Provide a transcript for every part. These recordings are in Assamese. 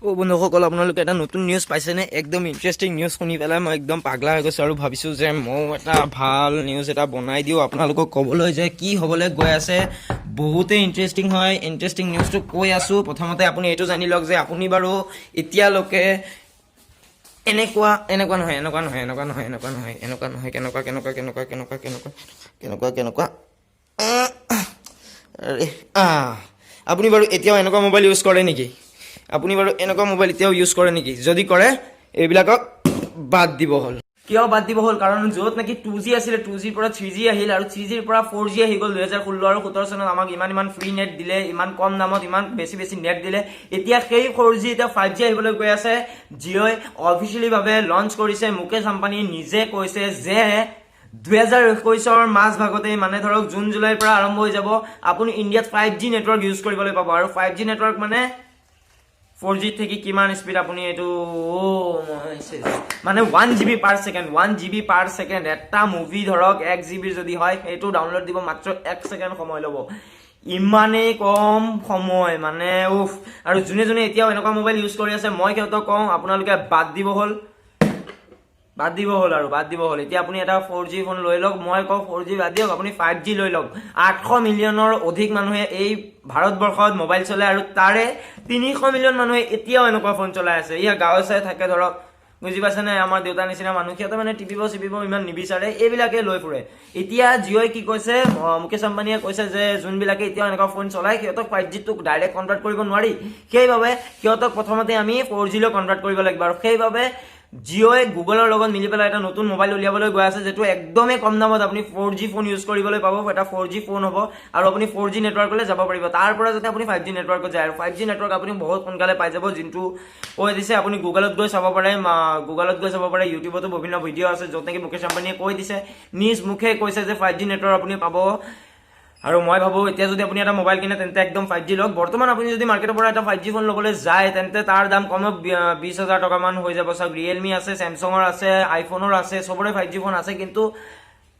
ও বন্ধুসকল আপোনালোকে এটা নতুন নিউজ পাইছেনে একদম ইণ্টাৰেষ্টিং নিউজ শুনি পেলাই মই একদম পাগলা হৈ গৈছোঁ আৰু ভাবিছোঁ যে ময়ো এটা ভাল নিউজ এটা বনাই দিওঁ আপোনালোকক ক'বলৈ যে কি হ'বলৈ গৈ আছে বহুতেই ইণ্টাৰেষ্টিং হয় ইণ্টাৰেষ্টিং নিউজটো কৈ আছোঁ প্ৰথমতে আপুনি এইটো জানি লওক যে আপুনি বাৰু এতিয়ালৈকে এনেকুৱা আপুনি বাৰু এতিয়াও এনেকুৱা মোবাইল ইউজ কৰে নেকি আপুনি বাৰু এনেকুৱা মোবাইল এতিয়াও ইউজ কৰে নেকি যদি কৰে এইবিলাকক বাদ দিব হ'ল কিয় বাদ দিব হ'ল কাৰণ য'ত নেকি 2G আছিলে 2Gৰ পৰা 3G আহিল আৰু 3Gৰ পৰা 4G আহি গ'ল 2016 আৰু 17 চনত আমাক ইমান ফ্ৰী নেট দিলে ইমান কম দামত ইমান বেছি নেট দিলে এতিয়া সেই 4G এতিয়া 5G আহিবলৈ গৈ আছে জিঅ'ই অফিচিয়েলি ভাৱে লঞ্চ কৰিছে মুকেশ আম্বানী নিজে কৈছে যে 2021ৰ মাজ ভাগতে মানে ধৰক জুন জুলাইৰ পৰা আৰম্ভ হৈ যাব আপুনি ইণ্ডিয়াত 5G নেটৱৰ্ক ইউজ কৰিবলৈ পাব আৰু 5G নেটৱৰ্ক মানে 4G থেকে কিমান স্পিড আপুনি এটো মানে 1GB per second 1GB per second এটা মুভি ধৰক 1GB যদি হয় এটো ডাউনলোড দিব মাত্ৰ 1 সেকেন্ড সময় ল'ব ইমানে কম সময় মানে উফ আৰু জুনে এতিয়াও এনেকুৱা মোবাইল ইউজ কৰি আছে মই কিয়তো কওঁ আপোনালোকে বাদ দিব হ'ল এতিয়া আপুনি এটা 4G ফোন লৈ লওক মই কওঁ 4G বাদ দিয়ক আপুনি 5G লৈ লওক 800 মিলিয়নৰ অধিক মানুহে এই ভাৰতবৰ্ষত মোবাইল চলাই আৰু তাৰে 300 মিলিয়ন মানুহে এতিয়াও এনেকুৱা ফোন চলাই আছে ইয়া গাঁৱে চাই থাকে ধৰক বুজি পাইছে না আমাৰ দেউতা নিচিনা মানুহ কিয়তো মানে টিভিব ইমান নিবিচাৰে এইবিলাকে লৈ ফুৰে এতিয়া জিঅ'ই কি কৈছে মুকেশ আম্বানীয়ে কৈছে যে যোনবিলাকে এতিয়াও এনেকুৱা ফোন চলাই সিহঁতক 5G টোক ডাইৰেক্ট কনভাৰ্ট কৰিব নোৱাৰি সেইবাবে সিহঁতক প্ৰথমতে আমি 4G লৈ কনভাৰ্ট কৰিব লাগিব আৰু সেইবাবে জিঅ'ই গুগলৰ লগত মিলি পেলাই এটা নতুন মোবাইল উলিয়াবলৈ গৈ আছে যেটো একদমই কম দামত আপুনি 4G ফোন ইউজ কৰিবলৈ পাব এটা 4G ফোন হ'ব আৰু আপুনি 4G নেটৱৰ্কলৈ যাব পাৰিব তাৰ পৰা যাতে আপুনি 5G নেটৱৰ্কত যায় আৰু 5G নেটৱৰ্ক আপুনি বহুত সোনকালে পাই যাব যোনটো কৈ দিছে আপুনি গুগলত গৈ চাব পাৰে ইউটিউবতো বিভিন্ন ভিডিঅ' আছে য'ত নেকি মুকেশ আম্বানীয়ে কৈ দিছে নিজ মুখে কৈছে যে 5G নেটৱৰ্ক আপুনি পাব আৰু মই ভাবো এতিয়া যদি আপুনি এটা মোবাইল কিনে তেন্তে একদম 5G লওক বৰ্তমান আপুনি যদি মাৰ্কেটৰ পৰা এটা 5G ফোন ল'বলৈ যায় তেন্তে তাৰ দাম কম 20000 টকা মান হৈ যাব সব Realme আছে Samsungৰ আছে iPhoneৰ আছে সবৰে 5G ফোন আছে কিন্তু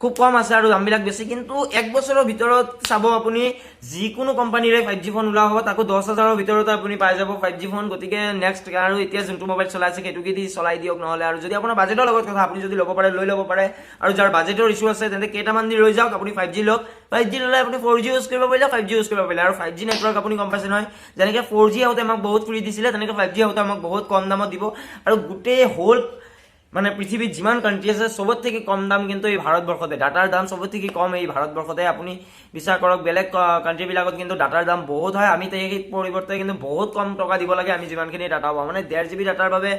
খুব কম আছে আৰু দামবিলাক বেছি কিন্তু এক বছৰৰ ভিতৰত চাব আপুনি যিকোনো কোম্পানীৰে 5G ফোন ওলা হ'ব তাকো 10000ৰ ভিতৰত আপুনি পাই যাব 5G ফোন গতিকে নেক্সট আৰু এতিয়া যোনটো মোবাইল চলাই আছে সেইটো কি দি চলাই দিয়ক নহলে আৰু যদি আপোনাৰ বাজেটৰ লগত কথা আপুনি যদি ল'ব পাৰে লৈ ল'ব পাৰে আৰু যাৰ বাজেটৰ ইস্যু আছে তেন্তে কেইটামান দি ৰৈ যাওক আপুনি 5G লওক 5G ললে আপুনি 4G ইউজ কৰিব পাৰিলে 5G ইউজ কৰিব পাৰিলে আৰু 5G নেটৱৰ্ক আপুনি গম পাইছে নহয় যেনেকৈ 4G হওঁতে আমাক বহুত ফ্ৰী দিছিলে তেনেকৈ 5G হওঁতে আমাক বহুত কম দামত দিব আৰু গোটেই হোল মানে পৃথিৱীত যিমান কান্ট্ৰি আছে সবত থেকে কম দাম কিন্তু এই ভাৰতবৰ্ষতে ডাটাৰ দাম সবত থেকে কম এই ভাৰতবৰ্ষতে আপুনি বিচাৰ কৰক বেলেগ কান্ট্ৰি বিলাকত কিন্তু ডাটাৰ দাম বহুত হয় আমি তেই পৰিৱৰ্তে কিন্তু বহুত কম টকা দিব লাগে আমি যিমানখিনি ডাটা পাওঁ মানে 1.5GB ডাটাৰ বাবে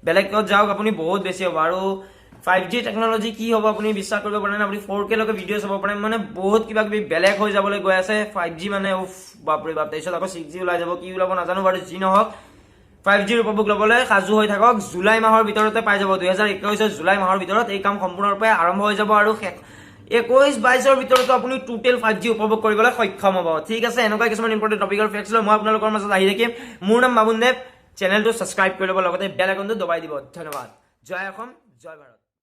বেলেগত যাওক আপুনি বহুত বেছি হ'ব আৰু 5G টেকনলজি কি হ'ব আপুনি বিশ্বাস কৰিব পাৰে না আপুনি 4K লৈকে ভিডিঅ চাব পাৰে মানে বহুত কিবা কিবি বেলেগ হৈ যাবলৈ গৈ আছে 5G মানে উফ বাপৰে বাপ তাৰপিছত আকৌ 6G ওলাই যাব কি ওলাব নাজানো বাৰু যি নহওক 5G উপভোগ ল'বলৈ সাজু হৈ থাকক জুলাই মাহৰ ভিতৰতে পাই যাব 2021 জুলাই মাহৰ ভিতৰত এই কাম সম্পূৰ্ণৰূপে আৰম্ভ হৈ যাব আৰু 21-22ৰ ভিতৰতো আপুনি টোটেল 5G উপভোগ কৰিবলৈ সক্ষম হ'ব ঠিক আছে এনেকুৱা কিছুমান ইম্পৰ্টেন্ট টপিকৰ ফেক্টছ লৈ মই আপোনালোকৰ মাজত আহি থাকিম মোৰ নাম বাবুন দেৱ চেনেলটো সাবস্ক্ৰাইব কৰি ল'ব লগতে বেল আইকনটো দবাই দিব ধন্যবাদ জয় অসম জয় ভাৰত